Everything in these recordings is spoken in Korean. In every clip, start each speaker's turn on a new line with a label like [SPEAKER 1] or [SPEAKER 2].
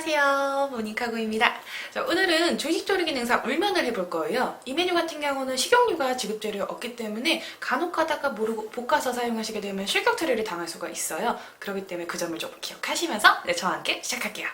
[SPEAKER 1] 안녕하세요, 모니카고입니다. 자, 오늘은 조식조리 기능사 울면을 해볼 거예요. 이 메뉴 같은 경우는 식용유가 지급재료에 없기 때문에 간혹 가다가 모르고 볶아서 사용하시게 되면 실격 처리를 당할 수가 있어요. 그렇기 때문에 그 점을 조금 기억하시면서 저와 함께 시작할게요.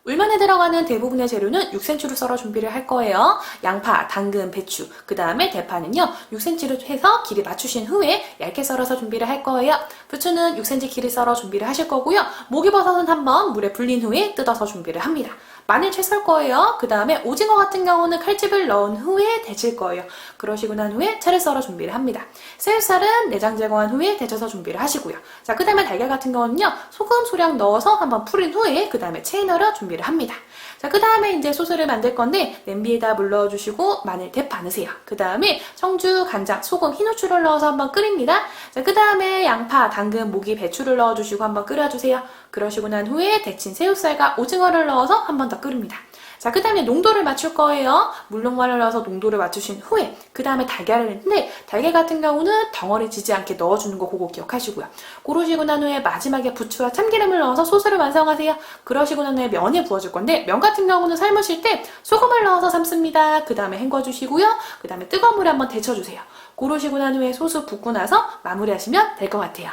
[SPEAKER 1] 울면에 들어가는 대부분의 재료는 6cm로 썰어 준비를 할 거예요. 양파, 당근, 배추, 그 다음에 대파는요 6cm로 해서 길이 맞추신 후에 얇게 썰어서 준비를 할 거예요. 부추는 6cm 길이 썰어 준비를 하실 거고요. 목이버섯은 한번 물에 불린 후에 뜯어서 준비를 합니다. 마늘 채 썰 거예요. 그 다음에 오징어 같은 경우는 칼집을 넣은 후에 데칠 거예요. 그러시고 난 후에 채를 썰어 준비를 합니다. 새우살은 내장 제거한 후에 데쳐서 준비를 하시고요. 자, 그 다음에 달걀 같은 경우는요 소금 소량 넣어서 한번 풀은 후에 그 다음에 채에 넣어 준비를 합니다. 자, 그 다음에 이제 소스를 만들 건데 냄비에다 물 넣어주시고 마늘, 대파 넣으세요. 그 다음에 청주, 간장, 소금, 흰 후추를 넣어서 한번 끓입니다. 자, 그 다음에 양파, 당근, 모기, 배추를 넣어주시고 한번 끓여주세요. 그러시고 난 후에 데친 새우살과 오징어를 넣어서 한번 더 끓입니다. 자, 그 다음에 농도를 맞출 거예요. 물농마를 넣어서 농도를 맞추신 후에 그 다음에 달걀을 넣는데 달걀 같은 경우는 덩어리 지지 않게 넣어주는 거 그거 기억하시고요. 그러시고 난 후에 마지막에 부추와 참기름을 넣어서 소스를 완성하세요. 그러시고 난 후에 면에 부어줄 건데 면 같은 경우는 삶으실 때 소금을 넣어서 삶습니다. 그 다음에 헹궈주시고요. 그 다음에 뜨거운 물에 한번 데쳐주세요. 그러시고 난 후에 소스 붓고 나서 마무리하시면 될 것 같아요.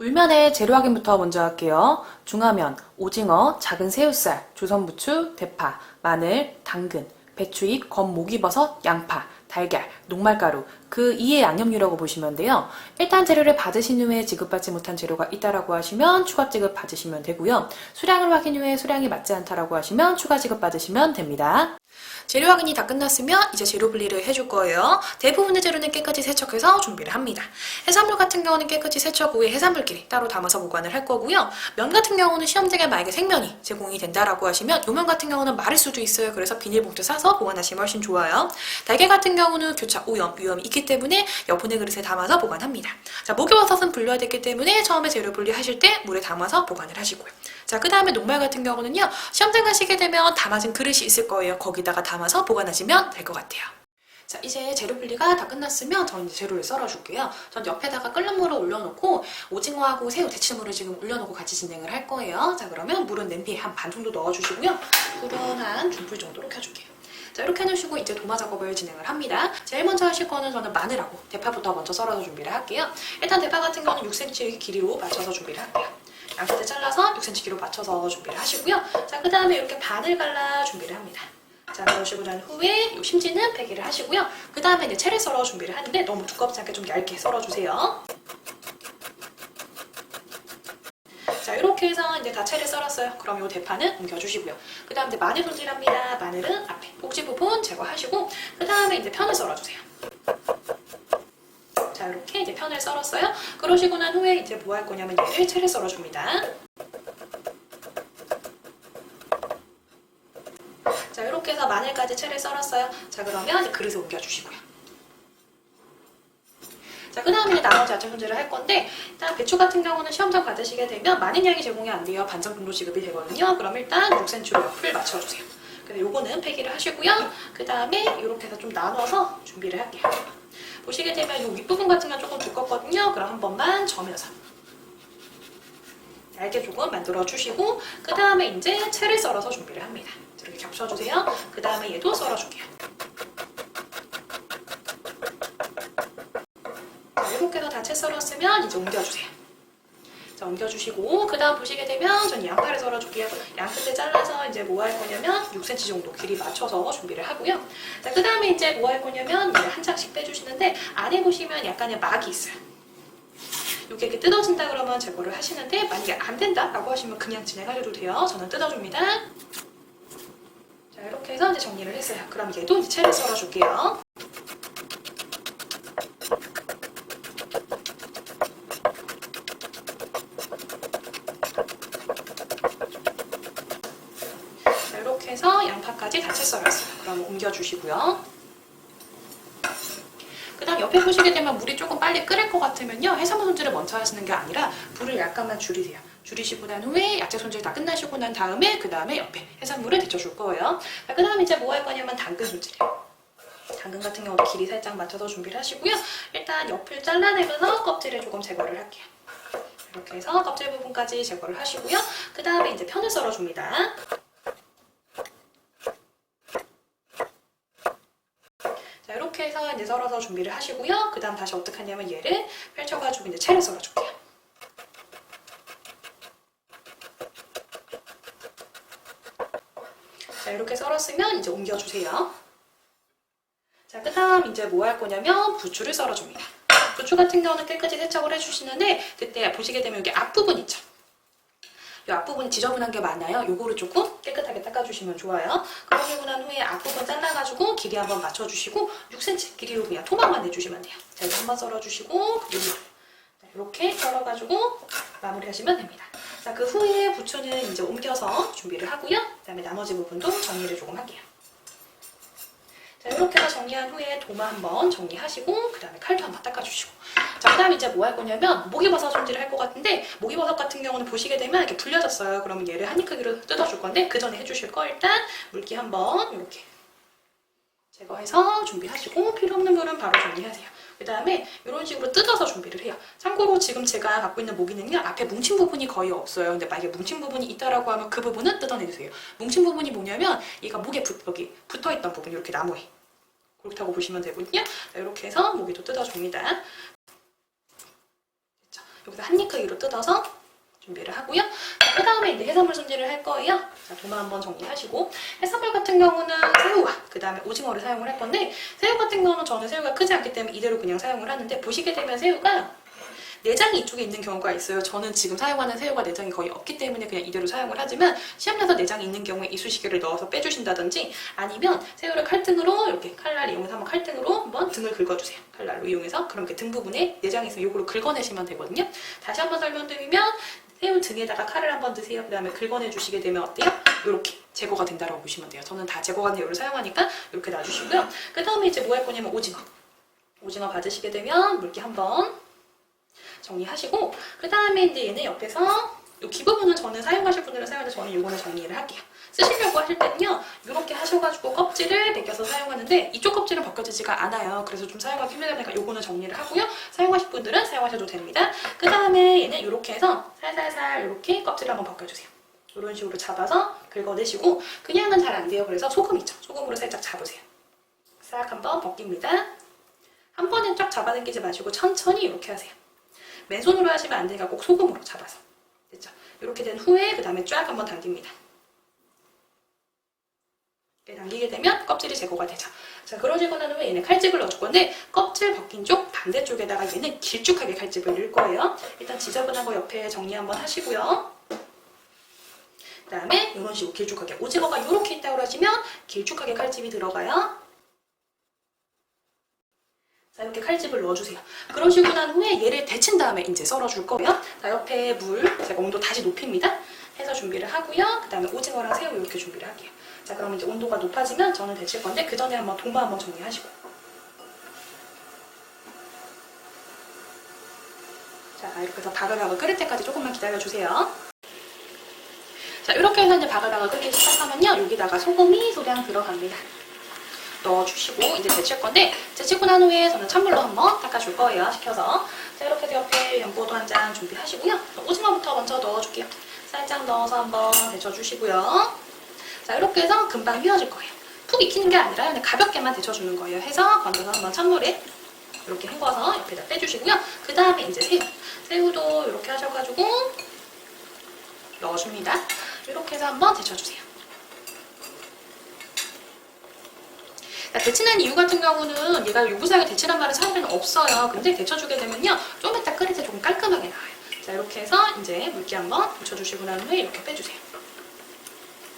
[SPEAKER 1] 울면의 재료 확인부터 먼저 할게요. 중화면, 오징어, 작은 새우살, 조선부추, 대파, 마늘, 당근, 배추잎, 건목이버섯, 양파, 달걀, 녹말가루, 그 2의 양념류라고 보시면 돼요. 일단 재료를 받으신 후에 지급받지 못한 재료가 있다라고 하시면 추가 지급 받으시면 되고요. 수량을 확인 후에 수량이 맞지 않다라고 하시면 추가 지급 받으시면 됩니다. 재료 확인이 다 끝났으면 이제 재료 분리를 해줄 거예요. 대부분의 재료는 깨끗이 세척해서 준비를 합니다. 해산물 같은 경우는 깨끗이 세척 후에 해산물끼리 따로 담아서 보관을 할 거고요. 면 같은 경우는 시험장에 만약에 생면이 제공이 된다라고 하시면 요 면 같은 경우는 마를 수도 있어요. 그래서 비닐봉투 싸서 보관하시면 훨씬 좋아요. 달걀 같은 경우는 교차, 오염, 위험이 있기 때문에 여분의 그릇에 담아서 보관합니다. 자, 목요버섯은 분류가 됐기 때문에 처음에 재료 분리하실 때 물에 담아서 보관을 하시고요. 자, 그 다음에 녹말 같은 경우는요, 시험장 가시게 되면 담아진 그릇이 있을 거예요. 거기다가 담아서 보관하시면 될 것 같아요. 자, 이제 재료 분리가 다 끝났으면 저는 이제 재료를 썰어줄게요. 전 옆에다가 끓는 물을 올려놓고 오징어하고 새우 데치물을 지금 올려놓고 같이 진행을 할 거예요. 자, 그러면 물은 냄비에 한 반 정도 넣어주시고요. 불은 한 중불 정도로 켜줄게요. 자, 이렇게 해놓으시고 이제 도마 작업을 진행을 합니다. 제일 먼저 하실 거는 저는 마늘하고 대파부터 먼저 썰어서 준비를 할게요. 일단 대파 같은 경우는 6cm 길이로 맞춰서 준비를 할게요. 양끝에 잘라서 6cm 길이로 맞춰서 준비를 하시고요. 자, 그 다음에 이렇게 반을 갈라 준비를 합니다. 자, 그러시고 난 후에 이 심지는 폐기를 하시고요. 그 다음에 이제 채를 썰어 준비를 하는데 너무 두껍지 않게 좀 얇게 썰어주세요. 자, 이렇게 해서 이제 다 채를 썰었어요. 그럼 이 대파는 옮겨주시고요. 그 다음 이제 마늘 손질합니다. 마늘은 앞에 꼭지 부분 제거하시고 그 다음에 이제 편을 썰어주세요. 자, 이렇게 이제 편을 썰었어요. 그러시고 난 후에 이제 뭐 할 거냐면 얘를 채를 썰어줍니다. 자, 이렇게 해서 마늘까지 채를 썰었어요. 자, 그러면 이제 그릇에 옮겨주시고요. 자, 그 다음에 나머지 야채 손질을 할 건데 일단 배추 같은 경우는 시험장 받으시게 되면 많은 양이 제공이 안 돼요. 반장 정도 지급이 되거든요. 그럼 일단 6cm로 옆을 맞춰주세요. 근데 요거는 폐기를 하시고요. 그 다음에 이렇게 해서 좀 나눠서 준비를 할게요. 보시게 되면 이 윗부분 같은 건 조금 두껍거든요. 그럼 한 번만 저면서 얇게 조금 만들어 주시고 그 다음에 이제 채를 썰어서 준비를 합니다. 이렇게 겹쳐주세요. 그 다음에 얘도 썰어줄게요. 자, 이렇게 해서 다 채 썰었으면 이제 옮겨주세요. 자, 옮겨주시고 그 다음 보시게 되면 전 양파를 썰어줄게요. 양끝에 잘라서 이제 뭐 할 거냐면 6cm 정도 길이 맞춰서 준비를 하고요. 자, 그 다음에 이제 뭐 할 거냐면 이제 한 장씩 빼주시는데 안에 보시면 약간의 막이 있어요. 이게 이렇게 뜯어진다 그러면 제거를 하시는데 만약에 안 된다라고 하시면 그냥 진행하셔도 돼요. 저는 뜯어줍니다. 자, 이렇게 해서 이제 정리를 했어요. 그럼 얘도 이제 채를 썰어줄게요. 자, 이렇게 해서 양파까지 다 채 썰었어요. 그럼 옮겨주시고요. 그 다음 옆에 보시게 되면 물이 조금 빨리 끓을 것 같으면요. 해산물 손질을 먼저 하시는 게 아니라 불을 약간만 줄이세요. 줄이시고 난 후에 야채 손질 다 끝나시고 난 다음에 그 다음에 옆에 해산물을 데쳐줄 거예요. 그 다음에 이제 뭐 할 거냐면 당근 손질이에요. 당근 같은 경우도 길이 살짝 맞춰서 준비를 하시고요. 일단 옆을 잘라내면서 껍질을 조금 제거를 할게요. 이렇게 해서 껍질 부분까지 제거를 하시고요. 그 다음에 이제 편을 썰어줍니다. 자, 이렇게 해서 이제 썰어서 준비를 하시고요. 그 다음 다시 어떻게 하냐면 얘를 펼쳐가지고 이제 채를 썰어줄게요. 자, 이렇게 썰었으면 이제 옮겨주세요. 자, 그 다음 이제 뭐 할 거냐면 부추를 썰어줍니다. 부추 같은 경우는 깨끗이 세척을 해주시는데 그때 보시게 되면 여기 앞부분 있죠? 이 앞부분이 지저분한 게 많아요. 요거를 조금 깨끗하게 닦아주시면 좋아요. 그러고 난 후에 앞부분 잘라가지고 길이 한번 맞춰주시고 6cm 길이로 그냥 토막만 내주시면 돼요. 자, 이거 한번 썰어주시고 그리고 이렇게 썰어가지고 마무리하시면 됩니다. 자, 그 후에 부추는 이제 옮겨서 준비를 하고요. 그 다음에 나머지 부분도 정리를 조금 할게요. 자, 이렇게 해서 정리한 후에 도마 한번 정리하시고 그 다음에 칼도 한번 닦아주시고 자, 그 다음에 이제 뭐 할 거냐면 목이버섯 손질을 할 것 같은데 목이버섯 같은 경우는 보시게 되면 이렇게 불려졌어요. 그러면 얘를 한 입 크기로 뜯어줄 건데 그 전에 해주실 거 일단 물기 한번 이렇게 제거해서 준비하시고 필요 없는 물은 바로 정리하세요. 그 다음에 이런 식으로 뜯어서 준비를 해요. 참고로 지금 제가 갖고 있는 모기는요 앞에 뭉친 부분이 거의 없어요. 근데 만약에 뭉친 부분이 있다라고 하면 그 부분은 뜯어내주세요. 뭉친 부분이 뭐냐면 얘가 목에 여기 붙어있던 부분 이렇게 나무에 그렇다고 보시면 되거든요. 자, 이렇게 해서 모기도 뜯어줍니다. 됐죠? 여기서 한 입 크기로 뜯어서 준비를 하고요. 그 다음에 이제 해산물 손질을 할 거예요. 자, 도마 한번 정리하시고 해산물 같은 경우는 새우와 그 다음에 오징어를 사용을 할 건데 새우 같은 경우는 저는 새우가 크지 않기 때문에 이대로 그냥 사용을 하는데 보시게 되면 새우가 내장이 이쪽에 있는 경우가 있어요. 저는 지금 사용하는 새우가 내장이 거의 없기 때문에 그냥 이대로 사용을 하지만 시험에서 내장이 있는 경우에 이쑤시개를 넣어서 빼주신다든지 아니면 새우를 칼등으로 이렇게 칼날 이용해서 한번 칼등으로 한번 등을 긁어주세요. 칼날로 이용해서 그럼 이렇게 등 부분에 내장이 있으면 이걸로 긁어내시면 되거든요. 다시 한번 설명드리면 새우 등에다가 칼을 한번 드세요. 그 다음에 긁어내 주시게 되면 어때요? 이렇게 제거가 된다고 보시면 돼요. 저는 다 제거가 된 요를 사용하니까 이렇게 놔주시고요. 그 다음에 이제 뭐 할 거냐면 오징어 받으시게 되면 물기 한번 정리하시고 그 다음에 이제 얘네 옆에서 이 귀 부분은 저는 사용하실 분들은 사용하는데 저는 이거는 정리를 할게요. 쓰시려고 하실 때는요 이렇게 하셔가지고 껍질을 벗겨서 사용하는데 이쪽 껍질은 벗겨지지가 않아요. 그래서 좀 사용하기 힘들다니까 이거는 정리를 하고요. 사용하실 분들은 사용하셔도 됩니다. 그 다음에 얘는 이렇게 해서 살살살 이렇게 껍질을 한번 벗겨주세요. 이런 식으로 잡아서 긁어내시고 그냥은 잘 안 돼요. 그래서 소금 있죠? 소금으로 살짝 잡으세요. 싹 한번 벗깁니다. 한 번에 쫙 잡아당기지 마시고 천천히 이렇게 하세요. 맨손으로 하시면 안 되니까 꼭 소금으로 잡아서. 됐죠? 이렇게 된 후에 그 다음에 쫙 한번 당깁니다. 이렇게 당기게 되면 껍질이 제거가 되죠. 자, 그러시고 난 후에 얘는 칼집을 넣어줄 건데 껍질 벗긴 쪽 반대쪽에다가 얘는 길쭉하게 칼집을 넣을 거예요. 일단 지저분한 거 옆에 정리 한번 하시고요. 그 다음에 이런 식으로 길쭉하게 오징어가 이렇게 있다고 하시면 길쭉하게 칼집이 들어가요. 자, 이렇게 칼집을 넣어주세요. 그러시고 난 후에 얘를 데친 다음에 이제 썰어줄 거고요. 자, 옆에 물 제가 온도 다시 높입니다. 해서 준비를 하고요. 그 다음에 오징어랑 새우 이렇게 준비를 할게요. 자, 그럼 이제 온도가 높아지면 저는 데칠 건데 그 전에 한번 도마 한번 정리하시고. 자, 이렇게 해서 바글바글 끓을 때까지 조금만 기다려주세요. 자, 이렇게 해서 이제 바글바글 끓기 시작하면요. 여기다가 소금이 소량 들어갑니다. 넣어주시고 이제 데칠 건데 데치고 난 후에 저는 찬물로 한번 닦아줄 거예요. 식혀서. 자, 이렇게 해서 옆에 연고도 한 잔 준비하시고요. 오징어부터 먼저 넣어줄게요. 살짝 넣어서 한번 데쳐주시고요. 자, 이렇게 해서 금방 휘어질 거예요. 푹 익히는 게 아니라 그냥 가볍게만 데쳐주는 거예요. 해서 건져서 한번 찬물에 이렇게 헹궈서 옆에다 빼주시고요. 그 다음에 이제 새우도 이렇게 하셔가지고 넣어줍니다. 이렇게 해서 한번 데쳐주세요. 데치는 이유 같은 경우는 얘가 유부상에 데치란 말은 사람들은 없어요. 근데 데쳐주게 되면요. 좀 이따 끓일 때 조금 깔끔하게 나와요. 자, 이렇게 해서 이제 물기 한번 묻혀주시고 난 후에 이렇게 빼주세요.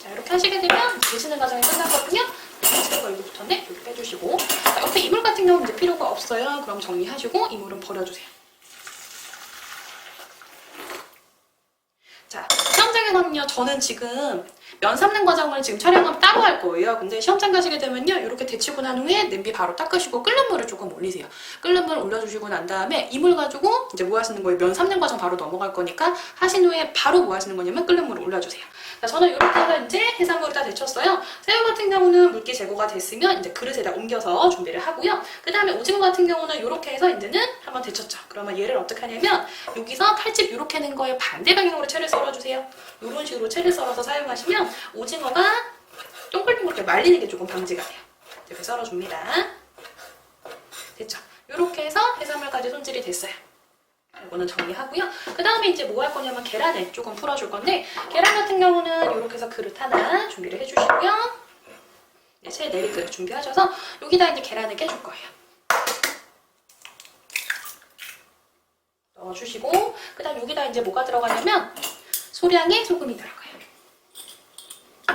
[SPEAKER 1] 자, 이렇게 하시게 되면 데치는 과정이 끝나거든요. 새우가 여기 붙었네. 여기 빼주시고. 자, 옆에 이물 같은 경우는 이제 필요가 없어요. 그럼 정리하시고 이물은 버려주세요. 자, 시험장에서는요. 저는 지금 면 삶는 과정을 지금 촬영하면 따로 할 거예요. 근데 시험장 가시게 되면요, 이렇게 데치고 난 후에 냄비 바로 닦으시고 끓는 물을 조금 올리세요. 끓는 물 올려주시고 난 다음에 이 물 가지고 이제 뭐 하시는 거예요? 면 삶는 과정 바로 넘어갈 거니까 하신 후에 바로 뭐 하시는 거냐면 끓는 물을 올려주세요. 자, 저는 이렇게 해서 이제 해산물을 다 데쳤어요. 새우 같은 경우는 물기 제거가 됐으면 이제 그릇에다 옮겨서 준비를 하고요. 그 다음에 오징어 같은 경우는 이렇게 해서 이제는 한번 데쳤죠. 그러면 얘를 어떻게 하냐면 여기서 칼집 이렇게 는 거에 반대 방향으로 채를 썰어주세요. 이런 식으로 채를 썰어서 사용하시면 오징어가 동글동글 말리는 게 조금 방지가 돼요. 이렇게 썰어줍니다. 됐죠? 이렇게 해서 해산물까지 손질이 됐어요. 이거는 정리하고요. 그 다음에 이제 뭐 할 거냐면 계란을 조금 풀어줄 건데, 계란 같은 경우는 이렇게 해서 그릇 하나 준비를 해주시고요. 네, 채 내릴 그릇 준비하셔서 여기다 이제 계란을 깨줄 거예요. 넣어주시고, 그 다음 여기다 이제 뭐가 들어가냐면 소량의 소금이 들어가요.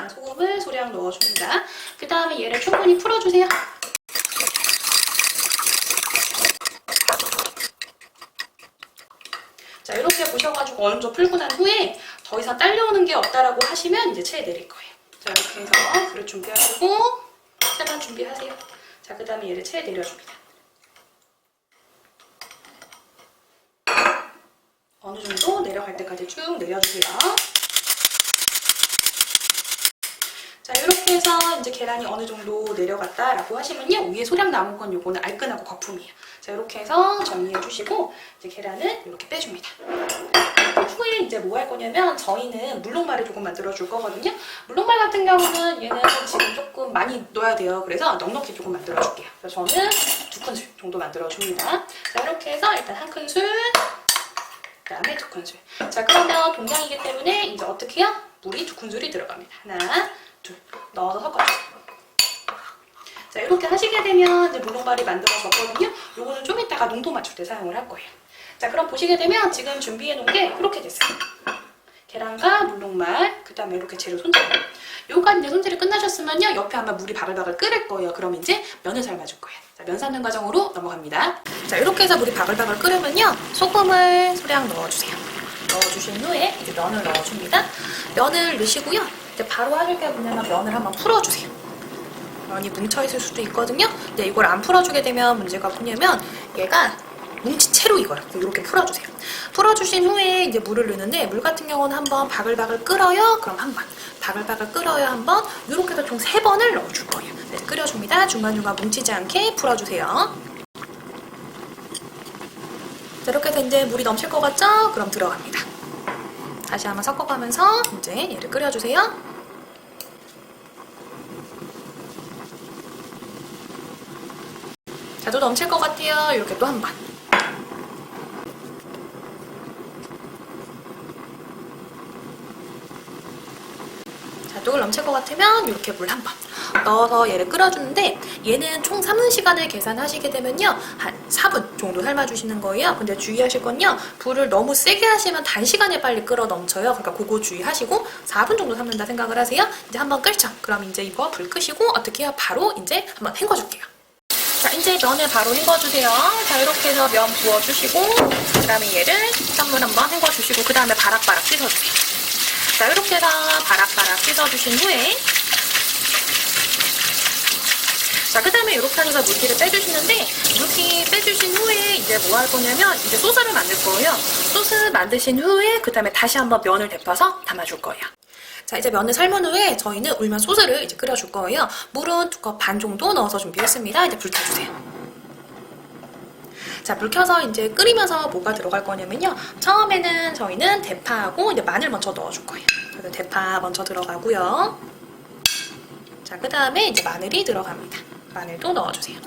[SPEAKER 1] 소금을 소량 넣어줍니다. 그 다음에 얘를 충분히 풀어주세요. 자, 이렇게 보셔가지고 어느 정도 풀고 난 후에 더 이상 딸려오는 게 없다라고 하시면 이제 채에 내릴 거예요. 자, 이렇게 해서 그릇 준비하시고 채만 준비하세요. 자, 그 다음에 얘를 채에 내려줍니다. 어느 정도 내려갈 때까지 쭉 내려주세요. 자, 이렇게 해서 이제 계란이 어느 정도 내려갔다라고 하시면요, 위에 소량 남은 건 요거는 알끈하고 거품이에요. 자, 이렇게 해서 정리해 주시고 이제 계란을 이렇게 빼줍니다. 그 후에 이제 뭐 할 거냐면 저희는 물록말을 조금 만들어 줄 거거든요. 물록말 같은 경우는 얘는 지금 조금 많이 넣어야 돼요. 그래서 넉넉히 조금 만들어 줄게요. 그래서 저는 2큰술 정도 만들어 줍니다. 자, 이렇게 해서 일단 1큰술, 그 다음에 2큰술. 자, 그러면 동량이기 때문에 이제 어떻게 해요? 물이 2큰술이 들어갑니다. 하나, 둘, 넣어서 섞어주세요. 자, 이렇게 하시게 되면 이제 물록말이 만들어졌거든요. 요거는 좀 이따가 농도 맞출 때 사용을 할 거예요. 자, 그럼 보시게 되면 지금 준비해 놓은 게 이렇게 됐어요. 계란과 물록말, 그 다음에 이렇게 재료 손질. 요까지 이제 손질이 끝나셨으면요, 옆에 아마 물이 바글바글 끓을 거예요. 그럼 이제 면을 삶아줄 거예요. 자, 면 삶는 과정으로 넘어갑니다. 자, 이렇게 해서 물이 바글바글 끓으면요, 소금을 소량 넣어주세요. 넣어주신 후에 이제 면을 넣어줍니다. 면을 넣으시고요, 이제 바로 하실 게 뭐냐면 면을 한번 풀어주세요. 면이 뭉쳐있을 수도 있거든요. 근데 이걸 안 풀어주게 되면 문제가 뭐냐면 얘가 뭉친 채로 익어요. 이렇게 풀어주세요. 풀어주신 후에 이제 물을 넣는데, 물 같은 경우는 한번 바글바글 끓어요. 그럼 한 번, 바글바글 끓어요 한 번, 이렇게 해서 총 3번을 넣어줄 거예요. 네, 끓여줍니다. 중간중간 뭉치지 않게 풀어주세요. 자, 이렇게 해서 이제 물이 넘칠 것 같죠? 그럼 들어갑니다. 다시 한번 섞어가면서 이제 얘를 끓여주세요. 자, 또 넘칠 것 같아요. 이렇게 또 한 번. 자, 또 넘칠 것 같으면 이렇게 물 한 번 넣어서 얘를 끓여주는데, 얘는 총 삶는 시간을 계산하시게 되면요, 한 4분 정도 삶아주시는 거예요. 근데 주의하실 건요, 불을 너무 세게 하시면 단시간에 빨리 끓어 넘쳐요. 그러니까 그거 주의하시고 4분 정도 삶는다 생각을 하세요. 이제 한번 끓죠. 그럼 이제 이거 불 끄시고 어떻게 해요? 바로 이제 한번 헹궈줄게요. 자, 이제 면을 바로 헹궈주세요. 자, 이렇게 해서 면 부어주시고, 그 다음에 얘를 찬물 한번 헹궈주시고, 그 다음에 바락바락 씻어주세요. 자, 이렇게 해서 바락바락 씻어주신 후에, 자, 그 다음에 이렇게 해서 물기를 빼주시는데, 물기 빼주신 후에 이제 뭐 할 거냐면, 이제 소스를 만들 거예요. 소스 만드신 후에, 그 다음에 다시 한번 면을 데펴서 담아줄 거예요. 자, 이제 면을 삶은 후에 저희는 울면 소스를 이제 끓여줄 거예요. 물은 2컵 반 정도 넣어서 준비했습니다. 이제 불 켜주세요. 자, 불 켜서 이제 끓이면서 뭐가 들어갈 거냐면요, 처음에는 저희는 대파하고 이제 마늘 먼저 넣어줄 거예요. 그래서 대파 먼저 들어가고요. 자, 그 다음에 이제 마늘이 들어갑니다. 마늘도 넣어주세요.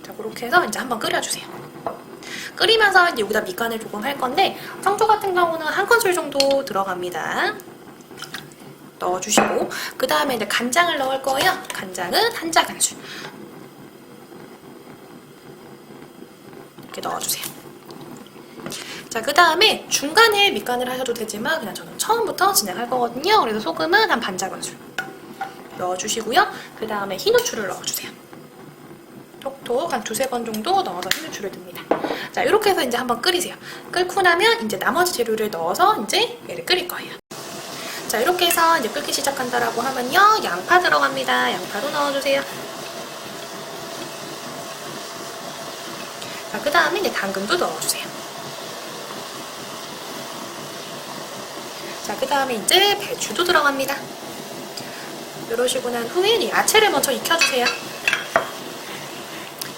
[SPEAKER 1] 자, 그렇게 해서 이제 한번 끓여주세요. 끓이면서 이제 여기다 밑간을 조금 할 건데, 청주 같은 경우는 1큰술 정도 들어갑니다. 넣어주시고, 그 다음에 이제 간장을 넣을 거예요. 간장은 1작은술 이렇게 넣어주세요. 자, 그 다음에 중간에 밑간을 하셔도 되지만 그냥 저는 처음부터 진행할 거거든요. 그래서 소금은 한 반작은술 넣어주시고요. 그 다음에 흰 후추를 넣어주세요. 톡톡 한 2-3번 정도 넣어서 흰 후추를 넣습니다. 자, 이렇게 해서 이제 한번 끓이세요. 끓고 나면 이제 나머지 재료를 넣어서 이제 얘를 끓일 거예요. 자, 이렇게 해서 이제 끓기 시작한다라고 하면요, 양파 들어갑니다. 양파도 넣어주세요. 자, 그 다음에 이제 당근도 넣어주세요. 자, 그 다음에 이제 배추도 들어갑니다. 이러시고 난 후에 야채를 먼저 익혀주세요.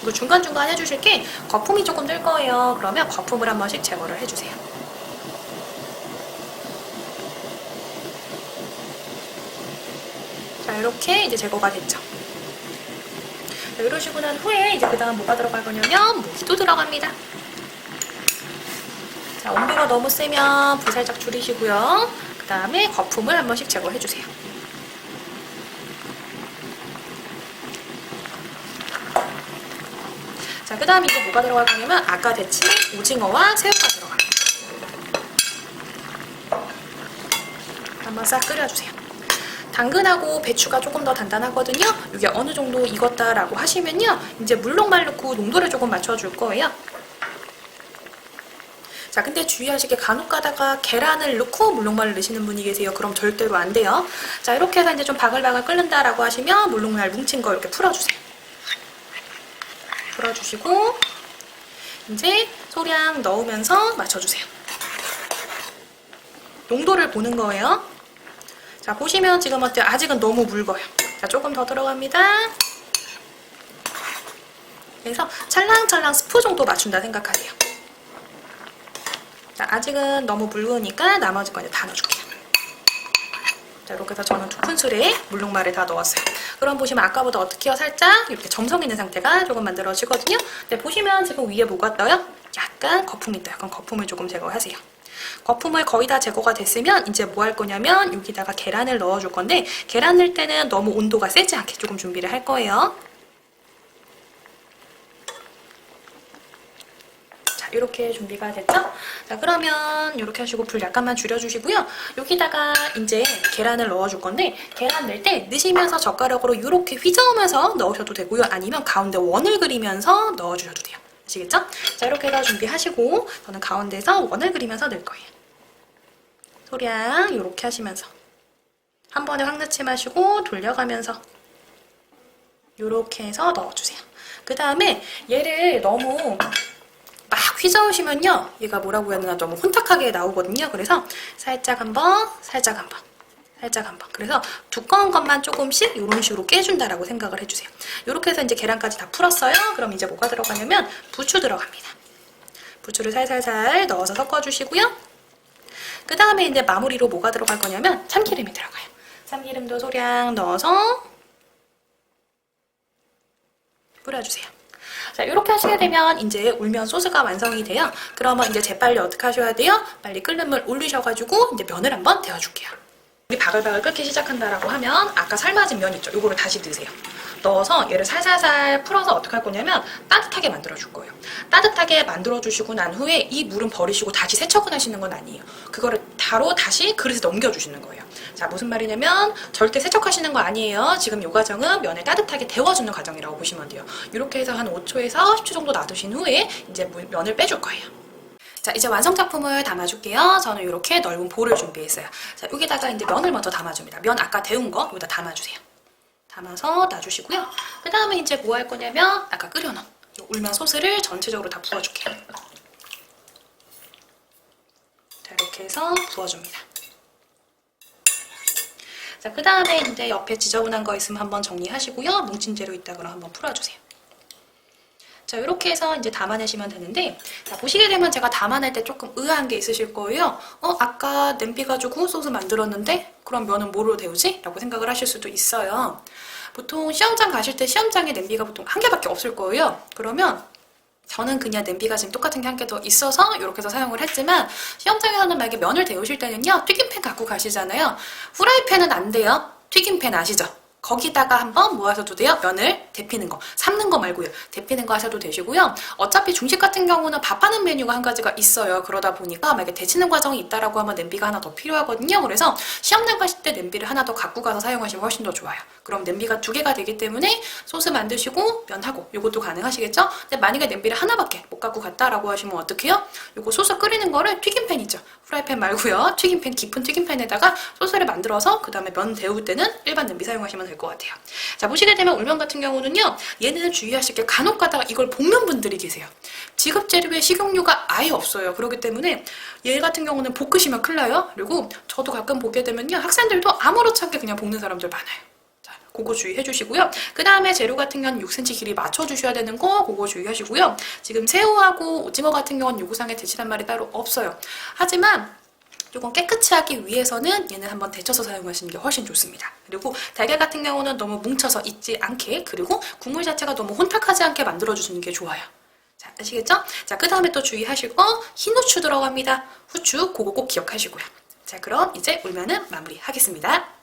[SPEAKER 1] 이거 중간중간 해주실 게 거품이 조금 들 거예요. 그러면 거품을 한 번씩 제거를 해주세요. 자, 이렇게 이제 제거가 됐죠. 자, 이러시고 난 후에 이제 그 다음 뭐가 들어갈 거냐면 무기도 들어갑니다. 자, 온도가 너무 세면 불 살짝 줄이시고요. 그 다음에 거품을 한 번씩 제거해주세요. 자, 그 다음에 이거 뭐가 들어갈 거냐면 아까 데친 오징어와 새우가 들어갑니다. 한번 싹 끓여주세요. 당근하고 배추가 조금 더 단단하거든요. 이게 어느 정도 익었다라고 하시면요, 이제 물녹말 넣고 농도를 조금 맞춰줄 거예요. 자, 근데 주의하시게 간혹 가다가 계란을 넣고 물녹말을 넣으시는 분이 계세요. 그럼 절대로 안 돼요. 자, 이렇게 해서 이제 좀 바글바글 끓는다라고 하시면 물녹말 뭉친 거 이렇게 풀어주세요. 풀어주시고 이제 소량 넣으면서 맞춰주세요. 농도를 보는 거예요. 자, 보시면 지금 어때요? 아직은 너무 묽어요. 자, 조금 더 들어갑니다. 그래서 찰랑찰랑 스프 정도 맞춘다 생각하세요. 자, 아직은 너무 묽으니까 나머지 거 이제 다 넣어줄게요. 자, 이렇게 해서 저는 2큰술에 물녹말을 다 넣었어요. 그럼 보시면 아까보다 어떻게요? 살짝 이렇게 점성 있는 상태가 조금 만들어지거든요. 근데 보시면 지금 위에 뭐가 떠요? 약간 거품이 떠요. 그럼 거품을 조금 제거하세요. 거품을 거의 다 제거가 됐으면 이제 뭐 할 거냐면 여기다가 계란을 넣어줄 건데, 계란 넣을 때는 너무 온도가 세지 않게 조금 준비를 할 거예요. 이렇게 준비가 됐죠? 자, 그러면 이렇게 하시고 불 약간만 줄여주시고요. 여기다가 이제 계란을 넣어줄 건데, 계란 넣을 때 넣으시면서 젓가락으로 이렇게 휘저으면서 넣으셔도 되고요. 아니면 가운데 원을 그리면서 넣어주셔도 돼요. 아시겠죠? 자, 이렇게 해서 준비하시고 저는 가운데서 원을 그리면서 넣을 거예요. 소량 이렇게 하시면서 한 번에 확 넣지 마시고 돌려가면서 이렇게 해서 넣어주세요. 그 다음에 얘를 너무 막 휘저으시면요, 얘가 뭐라고 해야 되나 너무 혼탁하게 나오거든요. 그래서 살짝 한번, 살짝 한번, 살짝 한번. 그래서 두꺼운 것만 조금씩 이런 식으로 깨준다라고 생각을 해주세요. 이렇게 해서 이제 계란까지 다 풀었어요. 그럼 이제 뭐가 들어가냐면 부추 들어갑니다. 부추를 살살살 넣어서 섞어주시고요. 그 다음에 이제 마무리로 뭐가 들어갈 거냐면 참기름이 들어가요. 참기름도 소량 넣어서 뿌려주세요. 자, 이렇게 하시게 되면 이제 울면 소스가 완성이 돼요. 그러면 이제 재빨리 어떻게 하셔야 돼요? 빨리 끓는 물 올리셔가지고 이제 면을 한번 데워줄게요. 우리 바글바글 끓기 시작한다라고 하면 아까 삶아진 면 있죠? 이거를 다시 넣으세요. 넣어서 얘를 살살살 풀어서 어떻게 할 거냐면 따뜻하게 만들어줄 거예요. 따뜻하게 만들어주시고 난 후에 이 물은 버리시고 다시 세척을 하시는 건 아니에요. 그거를 바로 다시 그릇에 넘겨주시는 거예요. 자, 무슨 말이냐면 절대 세척하시는 거 아니에요. 지금 이 과정은 면을 따뜻하게 데워주는 과정이라고 보시면 돼요. 이렇게 해서 한 5초에서 10초 정도 놔두신 후에 이제 면을 빼줄 거예요. 자, 이제 완성 작품을 담아줄게요. 저는 이렇게 넓은 볼을 준비했어요. 자, 여기다가 이제 면을 먼저 담아줍니다. 면 아까 데운 거 여기다 담아주세요. 담아서 놔주시고요. 그 다음에 이제 뭐 할 거냐면 아까 끓여놓은 울면 소스를 전체적으로 다 부어줄게요. 자, 이렇게 해서 부어줍니다. 자, 그 다음에 이제 옆에 지저분한 거 있으면 한번 정리하시고요. 뭉친 재료 있다 그러면 한번 풀어주세요. 자, 이렇게 해서 이제 담아내시면 되는데, 자, 보시게 되면 제가 담아낼 때 조금 의아한 게 있으실 거예요. 아까 냄비 가지고 소스 만들었는데 그럼 면은 뭐로 데우지? 라고 생각을 하실 수도 있어요. 보통 시험장 가실 때 시험장에 냄비가 보통 한 개밖에 없을 거예요. 그러면 저는 그냥 냄비가 지금 똑같은 게 한 개 더 있어서 이렇게 해서 사용을 했지만, 시험장에서는 만약에 면을 데우실 때는요, 튀김팬 갖고 가시잖아요. 후라이팬은 안 돼요. 튀김팬 아시죠? 거기다가 한번 뭐 하셔도 돼요? 면을 데피는 거, 삶는 거 말고요. 데피는 거 하셔도 되시고요. 어차피 중식 같은 경우는 밥하는 메뉴가 한 가지가 있어요. 그러다 보니까 만약에 데치는 과정이 있다라고 하면 냄비가 하나 더 필요하거든요. 그래서 시험 나가실 때 냄비를 하나 더 갖고 가서 사용하시면 훨씬 더 좋아요. 그럼 냄비가 2개가 되기 때문에 소스 만드시고 면하고 요것도 가능하시겠죠? 근데 만약에 냄비를 하나밖에 못 갖고 갔다라고 하시면 어떡해요? 요거 소스 끓이는 거를 튀김팬 있죠? 프라이팬 말고요. 튀김팬, 깊은 튀김팬에다가 소스를 만들어서 그 다음에 면 데울 때는 일반 냄비 사용하시면 될 것 같아요. 자, 보시게 되면 울면 같은 경우는요. 얘는 주의하실 게 간혹 가다가 이걸 볶는 분들이 계세요. 지급 재료에 식용유가 아예 없어요. 그렇기 때문에 얘 같은 경우는 볶으시면 큰일 나요. 그리고 저도 가끔 보게 되면요. 학생들도 아무렇지 않게 그냥 볶는 사람들 많아요. 그거 주의해 주시고요. 그 다음에 재료 같은 경우는 6cm 길이 맞춰 주셔야 되는 거 그거 주의하시고요. 지금 새우하고 오징어 같은 경우는 요구상에 데치란 말이 따로 없어요. 하지만 조금 깨끗이 하기 위해서는 얘는 한번 데쳐서 사용하시는 게 훨씬 좋습니다. 그리고 달걀 같은 경우는 너무 뭉쳐서 있지 않게, 그리고 국물 자체가 너무 혼탁하지 않게 만들어주시는 게 좋아요. 자, 아시겠죠? 자, 그 다음에 또 주의하실 거 흰 후추 들어갑니다. 후추 그거 꼭 기억하시고요. 자, 그럼 이제 울면은 마무리 하겠습니다.